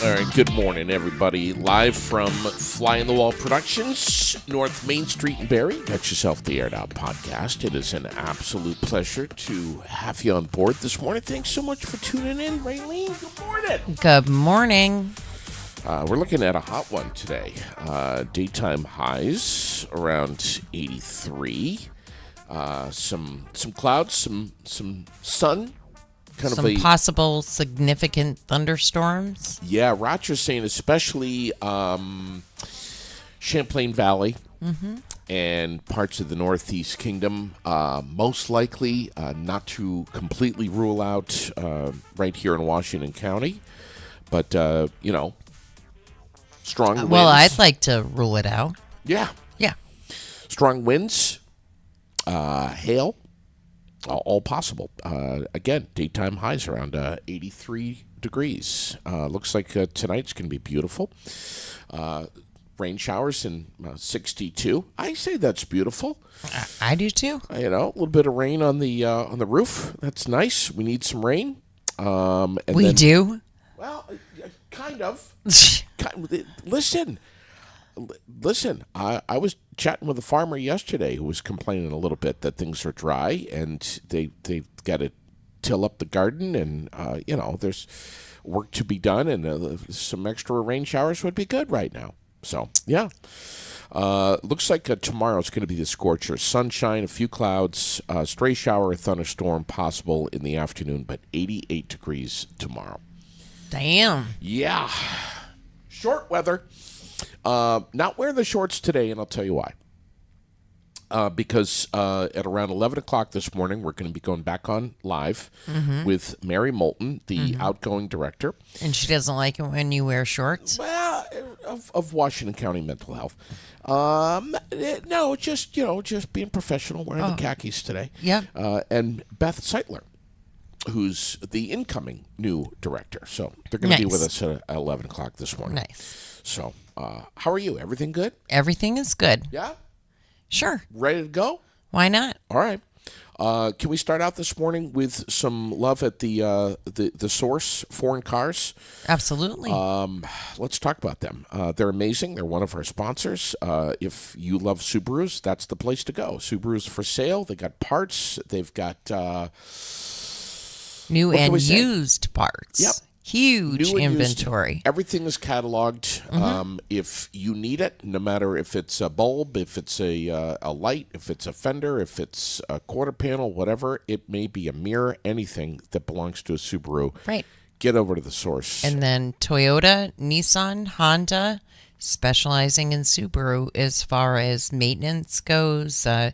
All right, good morning, everybody. Live from Fly on the Wall Productions, North Main Street in Barrie. Got yourself the Aired Out podcast. It is an absolute pleasure to have you on board this morning. Thanks so much for tuning in, Raylene. Good morning. Good morning. We're looking at a hot one today. Daytime highs around 83. Some clouds, some sun. Some possible significant thunderstorms. Yeah, Roger's saying especially Champlain Valley and parts of the Northeast Kingdom. Most likely not to completely rule out right here in Washington County. But, strong winds. Well, I'd like to rule it out. Yeah. Yeah. Strong winds, hail. All possible. Again, daytime highs around 83 degrees. Looks like tonight's going to be beautiful. Rain showers in 62. I say that's beautiful. I do too. A little bit of rain on the roof. That's nice. We need some rain. We do? Well, kind of. Listen. I was chatting with a farmer yesterday who was complaining a little bit that things are dry and they've got to till up the garden and, there's work to be done and some extra rain showers would be good right now. So, yeah. Looks like tomorrow's going to be the scorcher. Sunshine, a few clouds, stray shower, a thunderstorm possible in the afternoon, but 88 degrees tomorrow. Damn. Yeah. Short weather. Not wearing the shorts today, and I'll tell you why. Because at around 11 o'clock this morning, we're going to be going back on live with Mary Moulton, the outgoing director. And she doesn't like it when you wear shorts? Well, of Washington County Mental Health. No, just being professional, wearing the khakis today. Yeah. And Beth Seitler, who's the incoming new director. So they're going to be with us at 11 o'clock this morning. Nice. So how are you? Everything good? Everything is good. Yeah? Sure. Ready to go? Why not? All right. Can we start out this morning with some love at the Source Foreign Cars? Absolutely. Let's talk about them. They're amazing. They're one of our sponsors. If you love Subarus, that's the place to go. Subarus for sale. They got parts. They've got new and used parts. Yep. Huge inventory. Everything is cataloged. If you need it, no matter if it's a bulb, if it's a light, if it's a fender, if it's a quarter panel, whatever, it may be a mirror, anything that belongs to a Subaru. Right. Get over to the Source. And then Toyota, Nissan, Honda, specializing in Subaru as far as maintenance goes of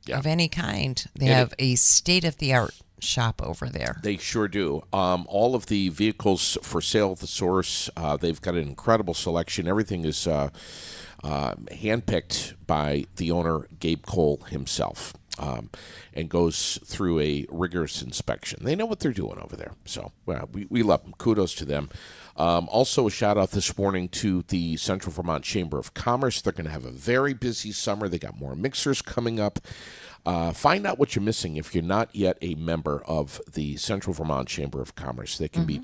any kind. They have a state-of-the-art shop over there. They sure do. All of the vehicles for sale at the Source, they've got an incredible selection. Everything is handpicked by the owner, Gabe Cole himself, and goes through a rigorous inspection. They know what they're doing over there. So we love them. Kudos to them. Also, a shout out this morning to the Central Vermont Chamber of Commerce. They're going to have a very busy summer. They got more mixers coming up. Find out what you're missing if you're not yet a member of the Central Vermont Chamber of Commerce. They can be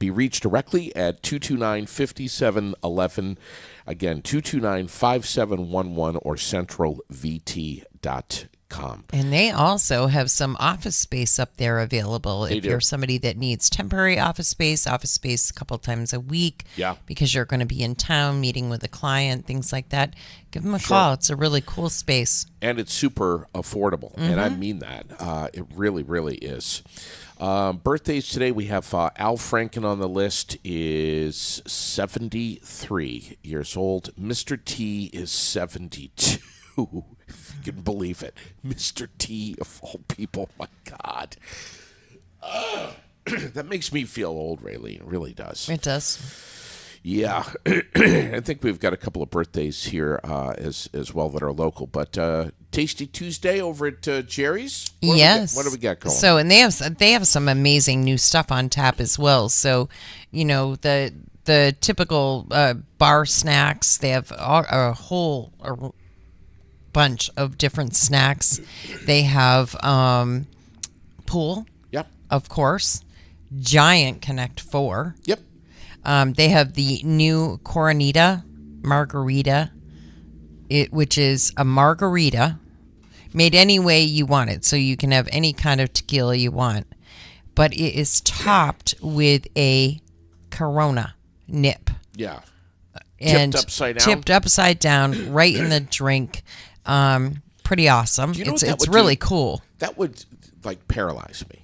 reached directly at 229-5711. Again, 229-5711 or centralvt.com. And they also have some office space up there available if you're somebody that needs temporary office space a couple times a week. Yeah. Because you're going to be in town meeting with a client, things like that. Give them a call. It's a really cool space. And it's super affordable. And I mean that. It really, really is. Birthdays today, we have Al Franken on the list, is 73 years old. Mr. T is 72. If you can believe it. Mr. T, of all people, my God. That makes me feel old, Raylene. It really does. It does. Yeah. I think we've got a couple of birthdays here as well that are local. But Tasty Tuesday over at Jerry's? Yes. What do we got going? So, and they have some amazing new stuff on tap as well. So, the typical bar snacks, they have a whole bunch of different snacks. They have pool, Yep. of course, giant Connect 4. Yep. They have the new Coronita margarita, which is a margarita made any way you want it. So you can have any kind of tequila you want. But it is topped with a Corona nip. Yeah. And Tipped upside down? Tipped upside down, right in the drink. Pretty awesome. you know It's what that would really do? cool. That would like paralyze me.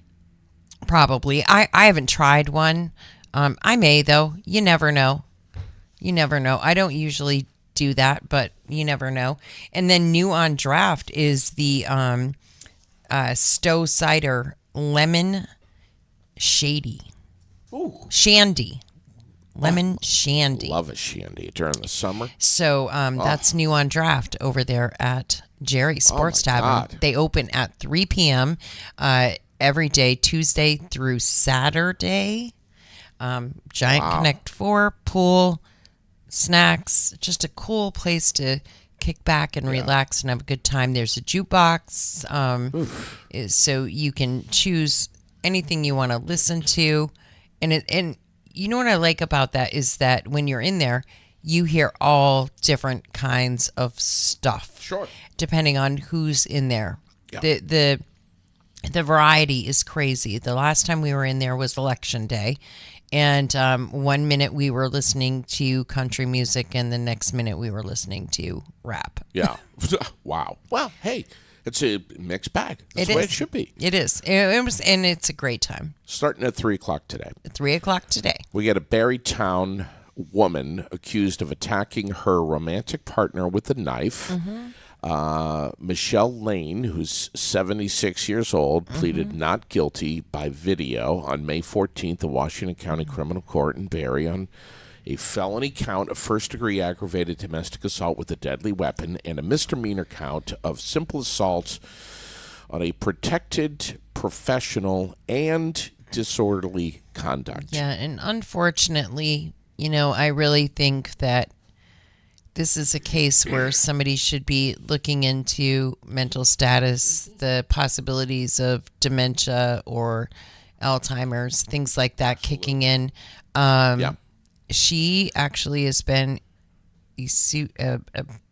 Probably. I haven't tried one. I may though. You never know. You never know. I don't usually do that, but you never know. And then new on draft is the Stowe cider lemon shady Ooh, shandy. Lemon shandy. love a shandy during the summer. So that's new on draft over there at Jerry Sports my Tavern. God. They open at 3 p.m. Every day, Tuesday through Saturday. Giant Connect 4, pool, snacks. Just a cool place to kick back and relax and have a good time. There's a jukebox. So you can choose anything you want to listen to. And you know what I like about that is that when you're in there, you hear all different kinds of stuff. Sure. Depending on who's in there. Yeah. The variety is crazy. The last time we were in there was election day. And 1 minute we were listening to country music, and the next minute we were listening to rap. Yeah. Wow. Well, hey, it's a mixed bag. That's the way it should be. It is. It was, and it's a great time. Starting at 3 o'clock today. 3 o'clock today. We get a Barrytown woman accused of attacking her romantic partner with a knife. Michelle Lane, who's 76 years old, pleaded not guilty by video on May 14th at Washington County Criminal Court in Barry on a felony count of first-degree aggravated domestic assault with a deadly weapon and a misdemeanor count of simple assault on a protected professional and disorderly conduct. Yeah, and unfortunately, I really think that this is a case where somebody should be looking into mental status, the possibilities of dementia or Alzheimer's, things like that kicking in. Yeah. She actually has been a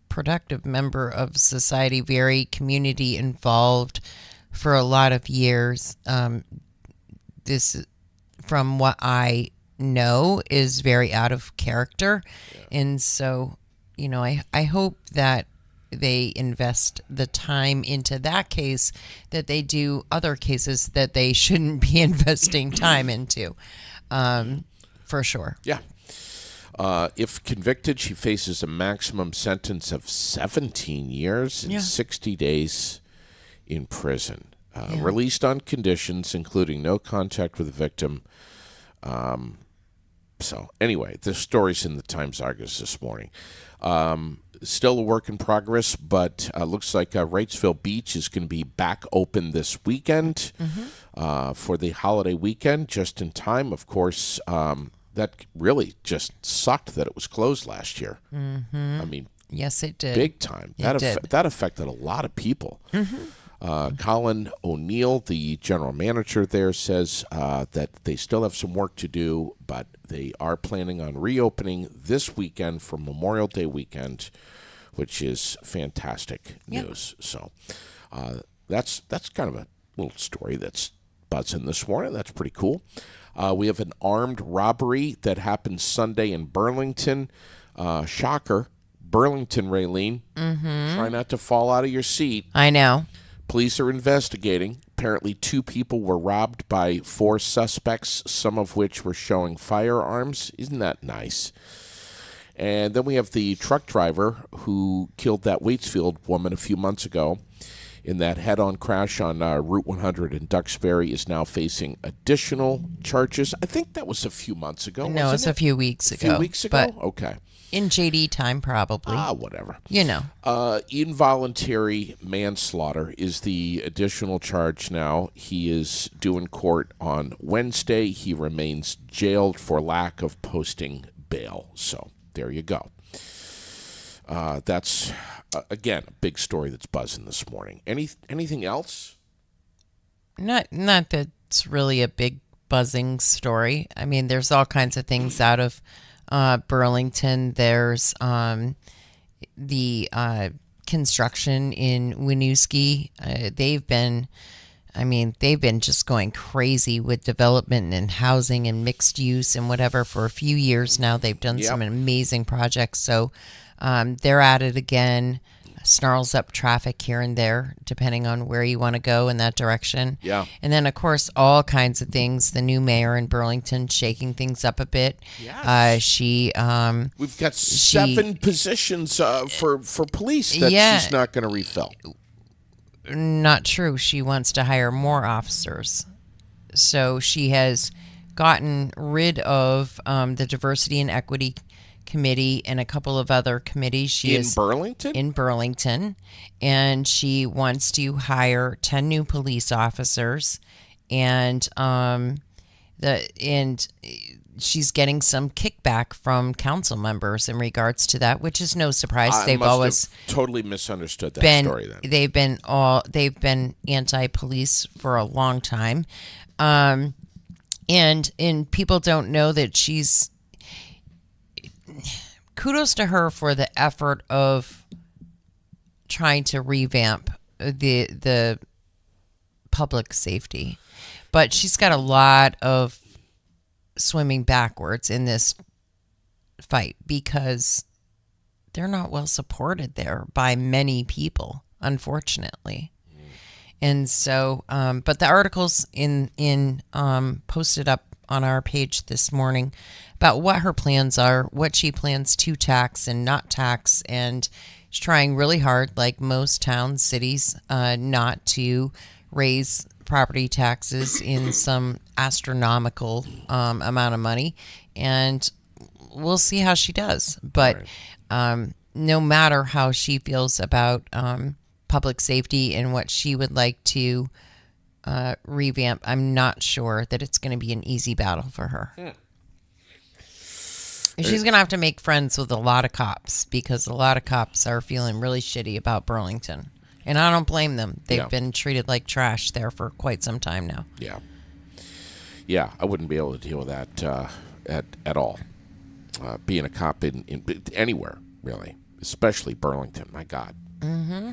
productive member of society, very community involved for a lot of years. This, from what I know, is very out of character. And so, I hope that they invest the time into that case that they do other cases that they shouldn't be investing time into, for sure. Yeah. If convicted, she faces a maximum sentence of 17 years and 60 days in prison. Released on conditions, including no contact with the victim. So, anyway, the story's in the Times-Argus this morning. Still a work in progress, but looks like Wrightsville Beach is going to be back open this weekend for the holiday weekend, just in time. Of course, that really just sucked that it was closed last year. I mean, yes, it did. big time. That affected a lot of people. Colin O'Neill, the general manager there, says that they still have some work to do, but they are planning on reopening this weekend for Memorial Day weekend, which is fantastic news. So that's kind of a little story that's buzzing this morning. That's pretty cool. We have an armed robbery that happened Sunday in Burlington. Shocker. Burlington, Raylene. Try not to fall out of your seat. I know. Police are investigating. Apparently, 2 people were robbed by 4 suspects, some of which were showing firearms. Isn't that nice? And then we have the truck driver who killed that Waitsfield woman a few months ago in that head-on crash on Route 100 in Duxbury is now facing additional charges. I think that was a few months ago. No, it's a few weeks ago. A few weeks ago? But Okay. in JD time, probably. Whatever. Involuntary manslaughter is the additional charge now. He is due in court on Wednesday. He remains jailed for lack of posting bail. So there you go. That's, again, a big story that's buzzing this morning. Anything else? Not that's really a big buzzing story. I mean, there's all kinds of things out of Burlington. There's the construction in Winooski. They've been just going crazy with development and housing and mixed use and whatever for a few years now. They've done some amazing projects. So they're at it again. Snarls up traffic here and there, depending on where you want to go in that direction. Yeah. And then, of course, all kinds of things. The new mayor in Burlington shaking things up a bit. Yes. We've got 7 positions for police that she's not going to refill. Not true. She wants to hire more officers. So she has gotten rid of the Diversity and Equity Committee and a couple of other committees. Burlington? In Burlington. And she wants to hire 10 new police officers. And she's getting some kickback from council members in regards to that, which is no surprise. They've always totally misunderstood that story. Then they've been anti-police for a long time, and people don't know that she's. Kudos to her for the effort of trying to revamp the public safety, but she's got a lot of swimming backwards in this fight because they're not well supported there by many people, unfortunately. And so, but the articles in posted up on our page this morning about what her plans are, what she plans to tax and not tax, and she's trying really hard, like most towns, cities, not to raise property taxes in some astronomical amount of money, and we'll see how she does. But no matter how she feels about public safety and what she would like to revamp, I'm not sure that it's going to be an easy battle for her. She's going to have to make friends with a lot of cops because a lot of cops are feeling really shitty about Burlington. And I don't blame them. They've been treated like trash there for quite some time now. Yeah. Yeah, I wouldn't be able to deal with that at all. Being a cop in anywhere, really, especially Burlington. My God. Mm-hmm.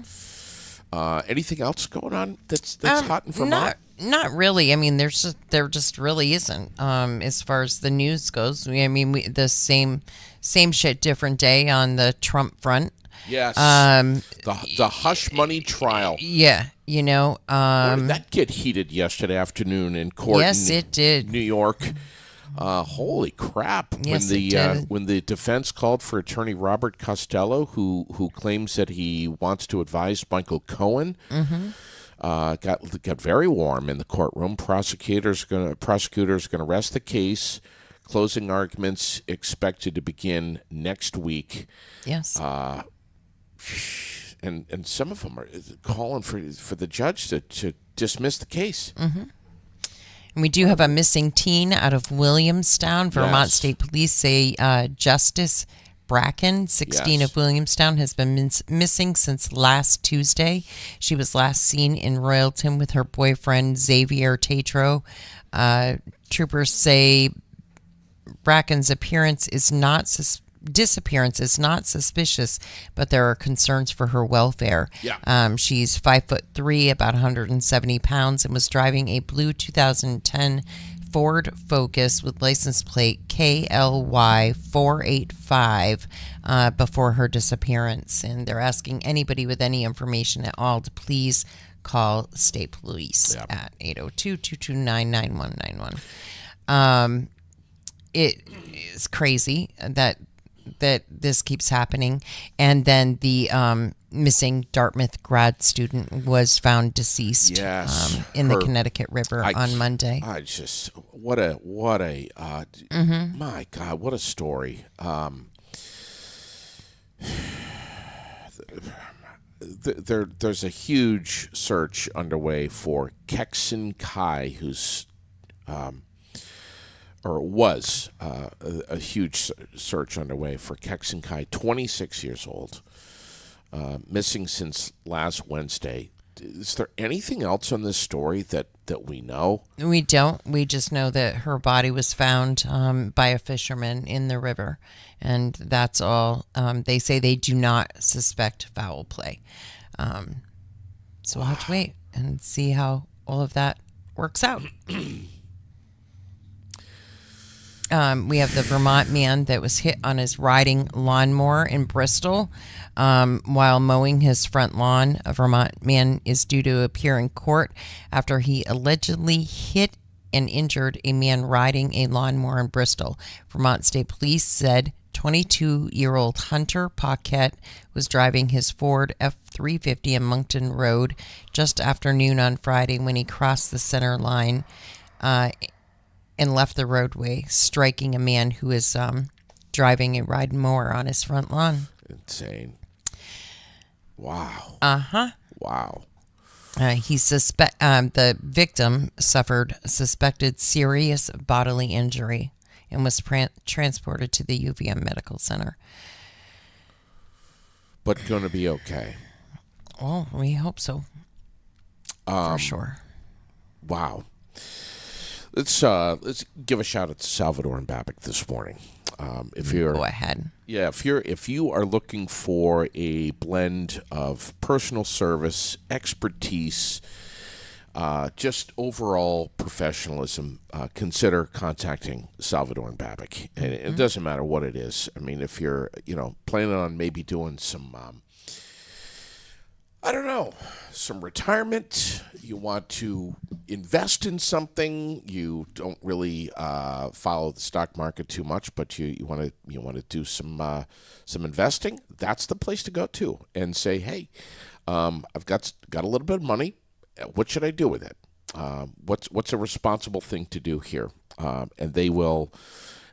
Anything else going on that's hot in Vermont? Not really. I mean, there just really isn't. As far as the news goes, the same shit, different day on the Trump front. Yes. The hush money trial. Yeah, Where did that get heated yesterday afternoon in court? Yes, it did. New York. Holy crap! Yes, when the defense called for attorney Robert Costello, who claims that he wants to advise Michael Cohen, got very warm in the courtroom. Prosecutors going to rest the case. Closing arguments expected to begin next week. Yes. And some of them are calling for the judge to dismiss the case. Mm-hmm. And we do have a missing teen out of Williamstown. Vermont State Police say Justice Bracken, 16 of Williamstown, has been missing since last Tuesday. She was last seen in Royalton with her boyfriend Xavier Tatro. Troopers say Bracken's disappearance is not suspicious, but there are concerns for her welfare. Yeah. She's 5'3", about 170 pounds, and was driving a blue 2010 Ford Focus with license plate KLY 485 before her disappearance. And they're asking anybody with any information at all to please call State Police at 802-229-9191. It is crazy that this keeps happening. And then the missing Dartmouth grad student was found deceased in the Connecticut River on Monday. I just what a my God, what a story. There's a huge search underway for Kexon Kai, who's was a huge search underway for Kexon Kai, 26 years old, missing since last Wednesday. is there anything else on this story that we know? We don't. We just know that her body was found by a fisherman in the river, and that's all. They say they do not suspect foul play. So we'll have to wait and see how all of that works out. We have the Vermont man that was hit on his riding lawnmower in Bristol while mowing his front lawn. A Vermont man is due to appear in court after he allegedly hit and injured a man riding a lawnmower in Bristol. Vermont State Police said 22-year-old Hunter Paquette was driving his Ford F-350 in Moncton Road just after noon on Friday when he crossed the center line and left the roadway, striking a man who was driving a ride mower on his front lawn. Insane. Wow. Uh-huh. Wow. The victim suffered suspected serious bodily injury and was transported to the UVM Medical Center. But going to be okay. Well, we hope so. For sure. Wow. Let's give a shout out to Salvador and Babbitt this morning. If you're Go ahead. Yeah, if you are looking for a blend of personal service, expertise, just overall professionalism, consider contacting Salvador and Babbitt. And it doesn't matter what it is. I mean, if you're planning on maybe doing some I don't know, some retirement, you want to invest in something, you don't really follow the stock market too much, but you want to do some investing, that's the place to go to and say, hey, I've got a little bit of money. What should I do with it? What's a responsible thing to do here? And they will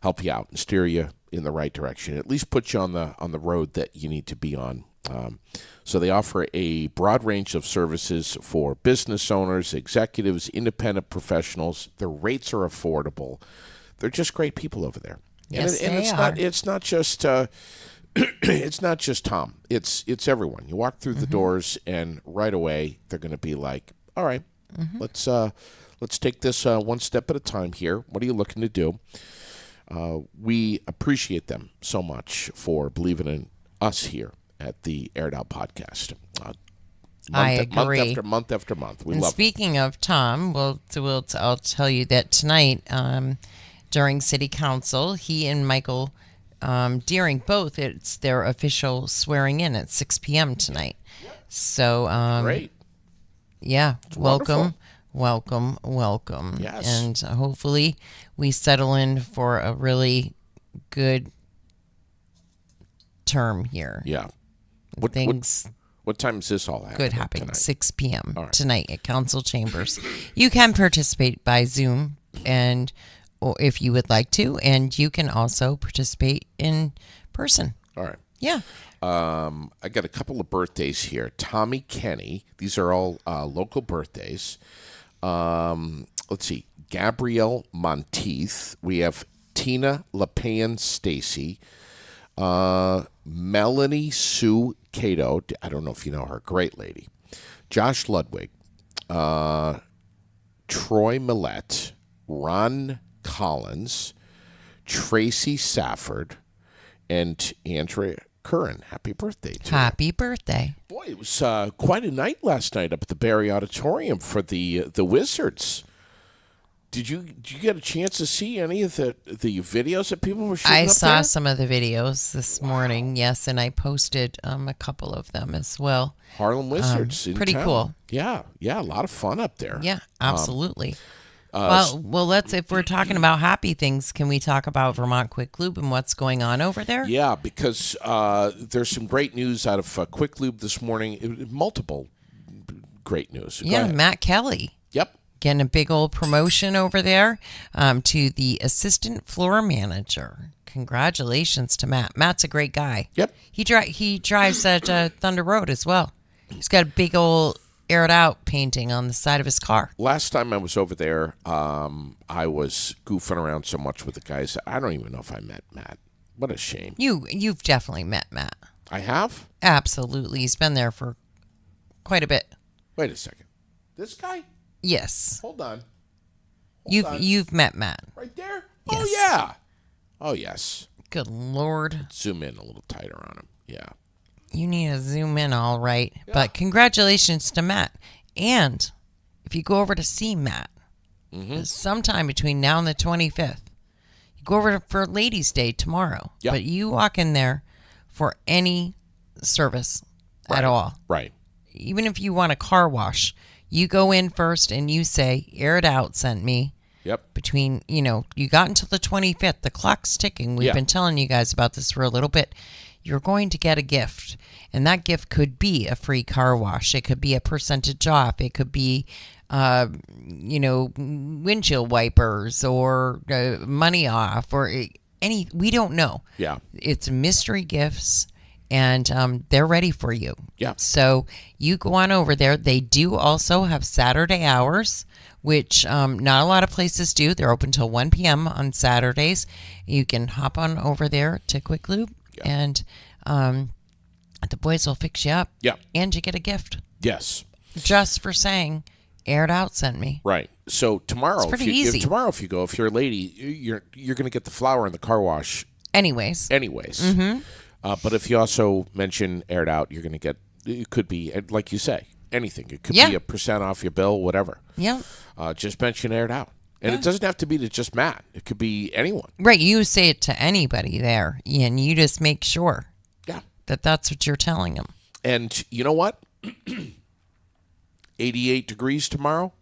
help you out and steer you in the right direction. At least put you on the road that you need to be on. So they offer a broad range of services for business owners, executives, independent professionals. Their rates are affordable. They're just great people over there. Yes, and they are. It's not just it's not just Tom. It's everyone. You walk through the doors, and right away they're going to be like, "All right, let's take this one step at a time here. What are you looking to do?" We appreciate them so much for believing in us here at the Aired Out Podcast. I agree. Month after month after month. We And love speaking of Tom, I'll tell you that tonight during City Council, he and Michael Deering both, it's their official swearing in at 6 p.m. tonight. So, Great. Yeah, wonderful. welcome. Yes. And hopefully we settle in for a really good term here. Yeah. Things What time is this all happening? good happening. tonight? 6 p.m. All right. tonight at Council Chambers. You can participate by Zoom, or if you would like to, and you can also participate in person. All right. Yeah. I got a couple of birthdays here. Tommy Kenny. These are all local birthdays. Let's see. Gabrielle Monteith. We have Tina LePan Stacy. Melanie Sue Cato. I don't know if you know her. Great lady. Josh Ludwig. Troy Millette. Ron Collins. Tracy Safford. And Andrea Curran. Happy birthday to you. Happy birthday. Boy, it was quite a night last night up at the Barry Auditorium for the Wizards. Did you get a chance to see any of the videos that people were shooting I up saw there? some of the videos this morning, yes, and I posted a couple of them as well. Harlem Wizards. in pretty town. cool. Yeah, a lot of fun up there. Yeah, absolutely. Well, let's, if we're talking about happy things, can we talk about Vermont Quick Lube and what's going on over there? Yeah, because there's some great news out of Quick Lube this morning. Multiple great news. Go Yeah, ahead. Matt Kelly. Yep. Getting a big old promotion over there to the assistant floor manager. Congratulations to Matt. Matt's a great guy. Yep. He drives at Thunder Road as well. He's got a big old aired out painting on the side of his car. Last time I was over there, I was goofing around so much with the guys. I don't even know if I met Matt. What a shame. You've definitely met Matt. I have? Absolutely. He's been there for quite a bit. Wait a second. This guy? Yes. Hold on. You've met Matt. Right there? Yes. Oh, yeah. Oh, yes. Good Lord. Zoom in a little tighter on him. Yeah. You need to zoom in, all right. But congratulations to Matt. And if you go over to see Matt sometime between now and the 25th, you go over for Ladies' Day tomorrow. Yeah. But you walk in there for any service at all. Right. Even if you want a car wash, you go in first and you say, Air It Out sent me. Yep. Between, you got until the 25th. The clock's ticking. We've been telling you guys about this for a little bit. You're going to get a gift. And that gift could be a free car wash. It could be a percentage off. It could be, windshield wipers or money off or any. We don't know. Yeah. It's mystery gifts. And they're ready for you. Yeah. So you go on over there. They do also have Saturday hours, which not a lot of places do. They're open till 1 p.m. on Saturdays. You can hop on over there to Quick Lube, and the boys will fix you up. Yeah. And you get a gift Yes. just for saying, Air It Out sent me. Right. So tomorrow, pretty easy. if you're a lady, you're going to get the flower in the car wash Anyways. anyways. But if you also mention Air It Out, you're going to get, it could be, like you say, anything. It could be a % off your bill, whatever. Yeah. Just mention Air It Out. And it doesn't have to be to just Matt. It could be anyone. Right. You say it to anybody there, and you just make sure Yeah. that that's what you're telling them. And you know what? 88 degrees tomorrow.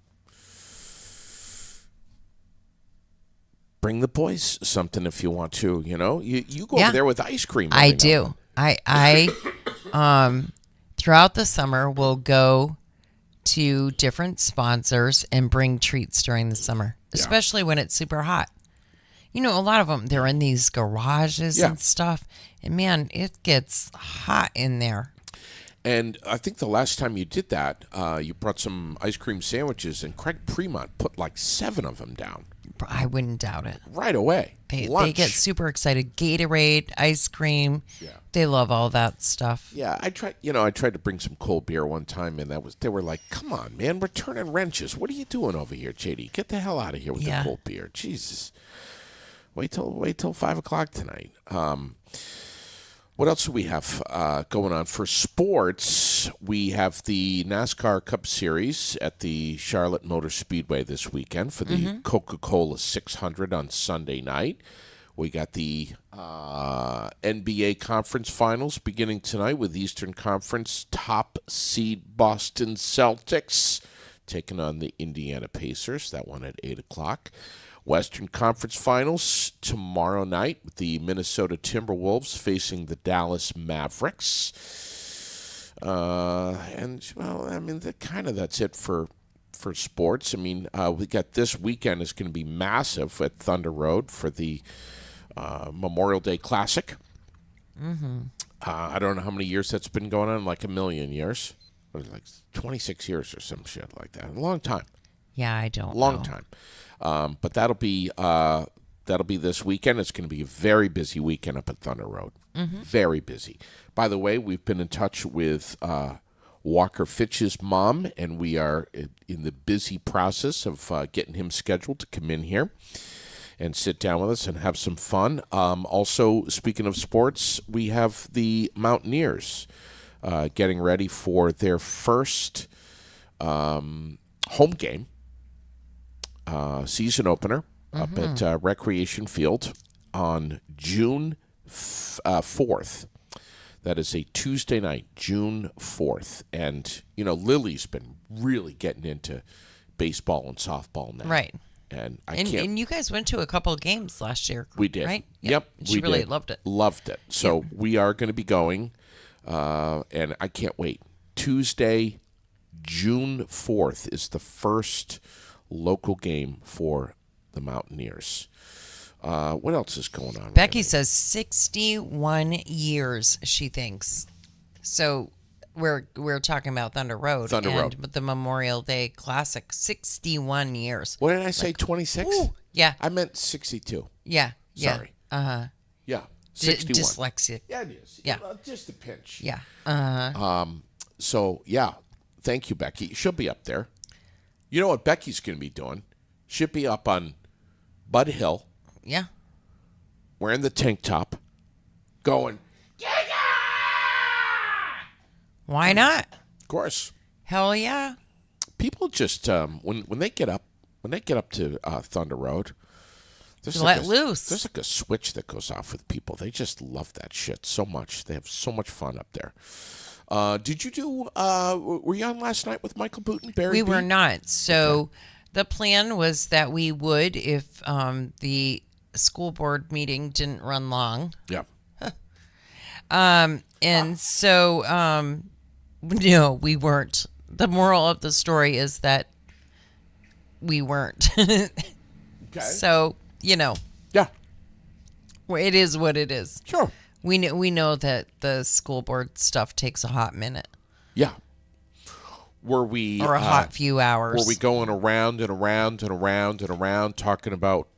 Bring the boys something if you want to, You go over there with ice cream. I do. I throughout the summer will go to different sponsors and bring treats during the summer, especially when it's super hot. A lot of them, they're in these garages and stuff. And man, it gets hot in there. And I think the last time you did that, you brought some ice cream sandwiches, and Craig Premont put like 7 of them down. I wouldn't doubt it. Right away. They Lunch. get super excited. Gatorade, ice cream. Yeah. They love all that stuff. Yeah, I tried to bring some cold beer one time, and they were like, "Come on, man, we're turning wrenches. What are you doing over here, JD? Get the hell out of here with the cold beer. Jesus. Wait till 5:00 tonight." What else do we have going on for sports? We have the NASCAR Cup Series at the Charlotte Motor Speedway this weekend for the Coca-Cola 600 on Sunday night. We got the NBA Conference Finals beginning tonight with Eastern Conference top seed Boston Celtics taking on the Indiana Pacers. That one at 8 o'clock. Western Conference Finals tomorrow night with the Minnesota Timberwolves facing the Dallas Mavericks. That's it for sports. We got this weekend is going to be massive at Thunder Road for the Memorial Day Classic. I don't know how many years that's been going on, like a million years. Or like 26 years or some shit like that. A long time. Yeah, I don't know. Long time. But that'll be this weekend. It's going to be a very busy weekend up at Thunder Road. Very busy. By the way, we've been in touch with Walker Fitch's mom, and we are in the busy process of getting him scheduled to come in here and sit down with us and have some fun. Also, speaking of sports, we have the Mountaineers getting ready for their first home game. Season opener up at Recreation Field on June 4th. That is a Tuesday night, June 4th. And, Lily's been really getting into baseball and softball now. Right. And And you guys went to a couple of games last year. We did. Right? Yep. She really loved it. Loved it. So we are going to be going, and I can't wait. Tuesday, June 4th is the first local game for the Mountaineers. What else is going on? Becky says 61 years, she thinks. So we're talking about Thunder Road. But the Memorial Day Classic, 61 years. What did I say, 26? Yeah. I meant 62. Yeah. Sorry. Uh-huh. Yeah, 61. Dyslexic. Yeah, it is. Yeah. Just a pinch. Yeah. Uh-huh. So, yeah, Thank you, Becky. She'll be up there. You know what Becky's going to be doing? She'll be up on Bud Hill Yeah. wearing the tank top, going, Why not? of course. Hell yeah. People just when they get up to Thunder Road, there's Let loose. There's like a switch that goes off with people. They just love that shit so much. They have so much fun up there. Did you do? Were you on last night with Michael Booten? Barry We B? were not. So the plan was that we would if the school board meeting didn't run long. Yeah. And so no, we weren't. The moral of the story is that we weren't. Okay. So, Yeah. it is what it is. Sure. We know that the school board stuff takes a hot minute Yeah. Were we or a hot few hours. Were we going around and around and around and around talking about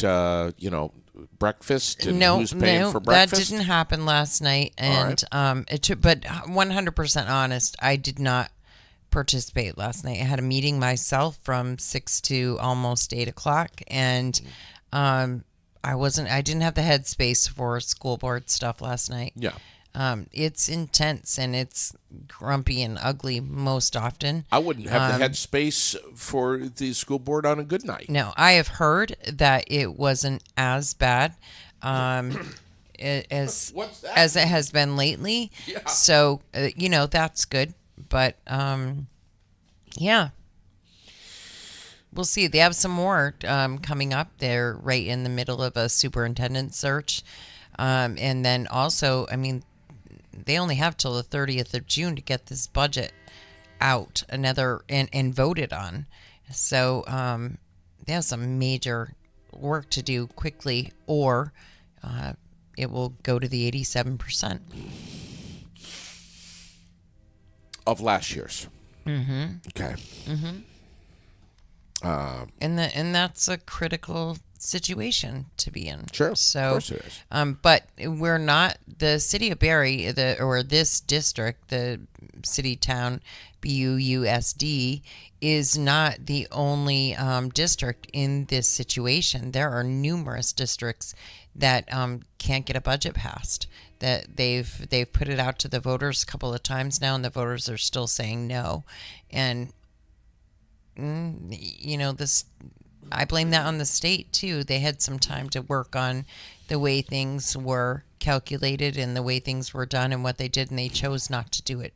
breakfast and who's paying for breakfast? That didn't happen last night, and it took. But 100% honest, I did not participate last night. I had a meeting myself from 6 to almost 8 o'clock, and I didn't have the headspace for school board stuff last night. Yeah. It's intense and it's grumpy and ugly most often. I wouldn't have the headspace for the school board on a good night. No, I have heard that it wasn't as bad as it has been lately. Yeah. So that's good. But yeah, we'll see. They have some more coming up. They're right in the middle of a superintendent search, and then also, I mean, they only have till the 30th of June to get this budget out and voted on. So they have some major work to do quickly, or it will go to the 87%. Of last year's. Mm-hmm. Okay. Mm-hmm. And that's a critical situation to be in. Sure. So, of course it is. But we're not the city of Barrie, or this district, the city town BUUSD, is not the only district in this situation. There are numerous districts that can't get a budget passed. That they've put it out to the voters a couple of times now, and the voters are still saying no. And this, I blame that on the state too. They had some time to work on the way things were calculated and the way things were done and what they did, and they chose not to do it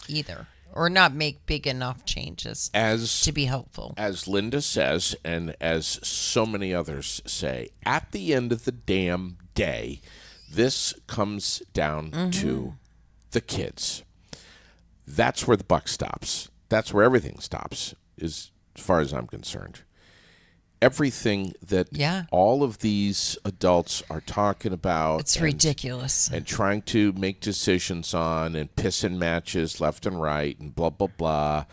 either, or not make big enough changes to be helpful. As Linda says, and as so many others say, at the end of the damn day, this comes down to the kids. That's where the buck stops. That's where everything stops, as far as I'm concerned. Everything that all of these adults are talking about. It's ridiculous. And trying to make decisions on, and pissing matches left and right, and blah, blah, blah,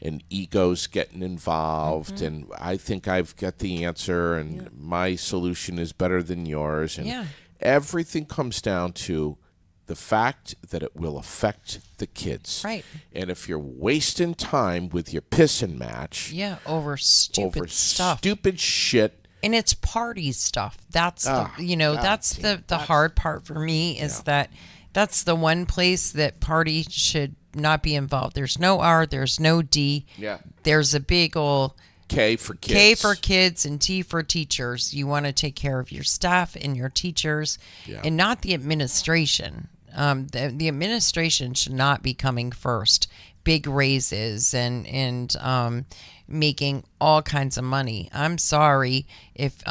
and egos getting involved, and I think I've got the answer, and my solution is better than yours. And everything comes down to the fact that it will affect the kids. Right. And if you're wasting time with your pissing match. Over stupid stuff. Stupid shit. And it's party stuff. That's the hard part for me is that that's the one place that party should not be involved. There's no R, there's no D. Yeah. There's a big old K for kids. K for kids and T for teachers. You want to take care of your staff and your teachers and not the administration. The administration should not be coming first. Big raises and making all kinds of money. I'm sorry if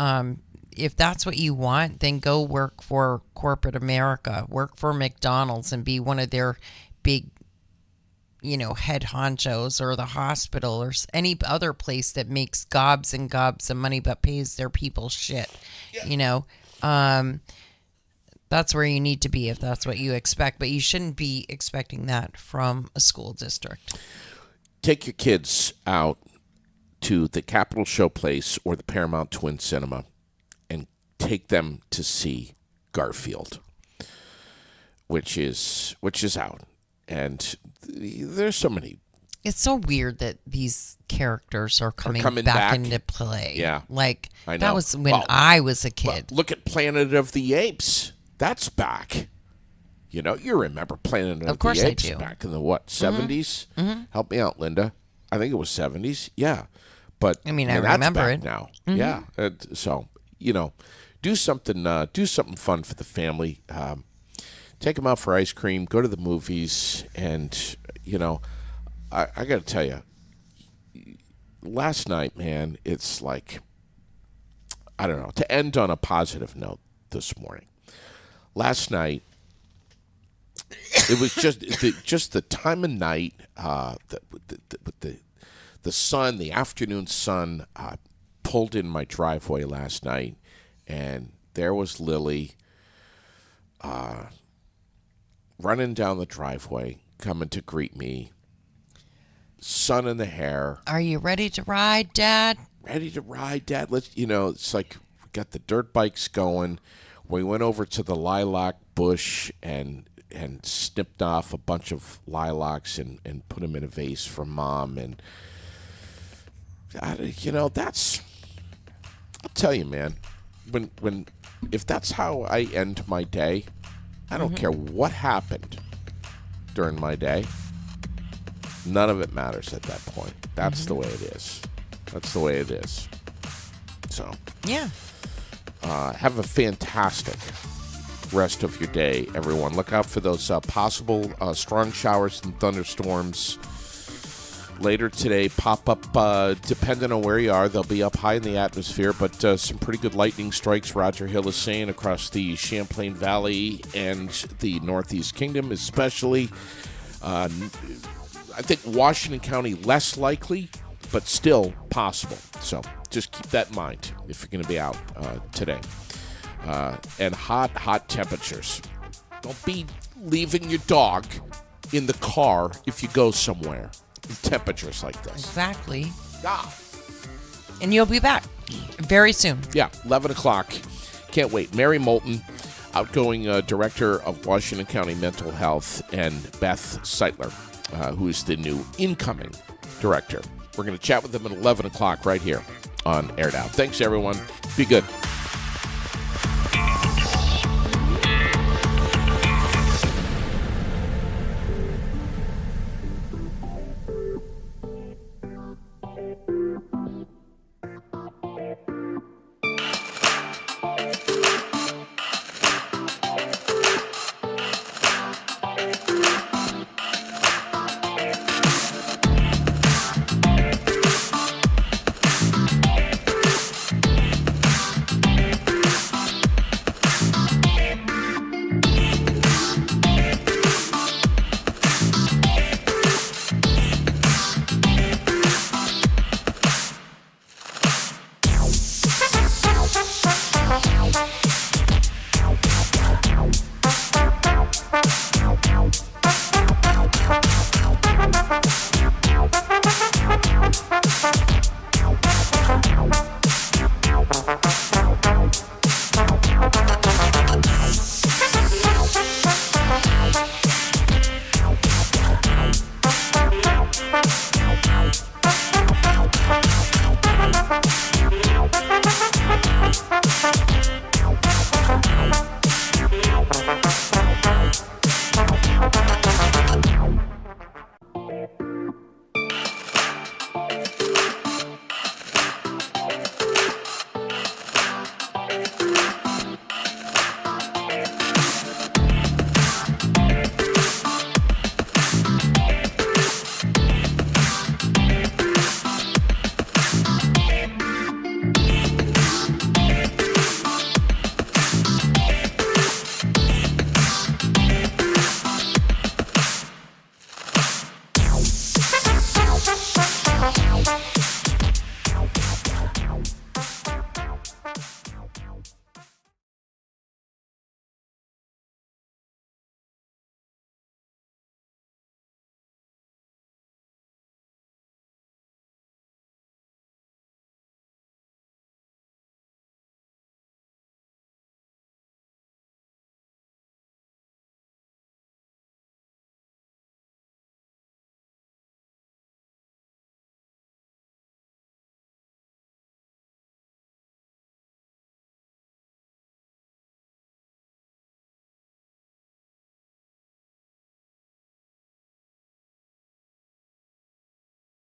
that's what you want, then go work for corporate America. Work for McDonald's and be one of their big, head honchos, or the hospital, or any other place that makes gobs and gobs of money but pays their people shit. That's where you need to be if that's what you expect, but you shouldn't be expecting that from a school district. Take your kids out to the Capitol Showplace or the Paramount Twin Cinema and take them to see Garfield, which is out. And there's so many It's so weird that these characters are coming coming back back. into play. Yeah. Like, I know. that was when Well, I was a kid. Look at Planet of the Apes. That's back. You know, you remember Planet of course the I Apes do. back in the what, 70s? Help me out, Linda. I think it was 70s. Yeah. But I mean, I that's remember back it. now. Yeah. So, you know, do something fun for the family. Take them out for ice cream, go to the movies, and, you know, I got to tell you, last night, man, it's like, I don't know, to end on a positive note this morning. Last night, it was just the time of night, the sun, the afternoon sun, pulled in my driveway last night, and there was Lily running down the driveway, coming to greet me, sun in the hair. Are you ready to ride, Dad? Ready to ride, Dad? It's like we got the dirt bikes going. We went over to the lilac bush and snipped off a bunch of lilacs and put them in a vase for Mom. And, that's, I'll tell you, man, if that's how I end my day, I don't care what happened during my day. None of it matters at that point. That's the way it is. That's the way it is. So, Yeah. have a fantastic rest of your day, everyone. Look out for those possible strong showers and thunderstorms later today. Pop up, depending on where you are. They'll be up high in the atmosphere, but some pretty good lightning strikes, Roger Hill is saying, across the Champlain Valley and the Northeast Kingdom, especially. I think Washington County less likely, but still possible. So just keep that in mind if you're going to be out today. And hot temperatures. Don't be leaving your dog in the car if you go somewhere with temperatures like this. Exactly. Ah. And you'll be back very soon. Yeah, 11 o'clock. Can't wait. Mary Moulton, outgoing director of Washington County Mental Health, and Beth Seitler, who is the new incoming director. We're going to chat with them at 11 o'clock right here on Aired Out. Thanks, everyone. Be good.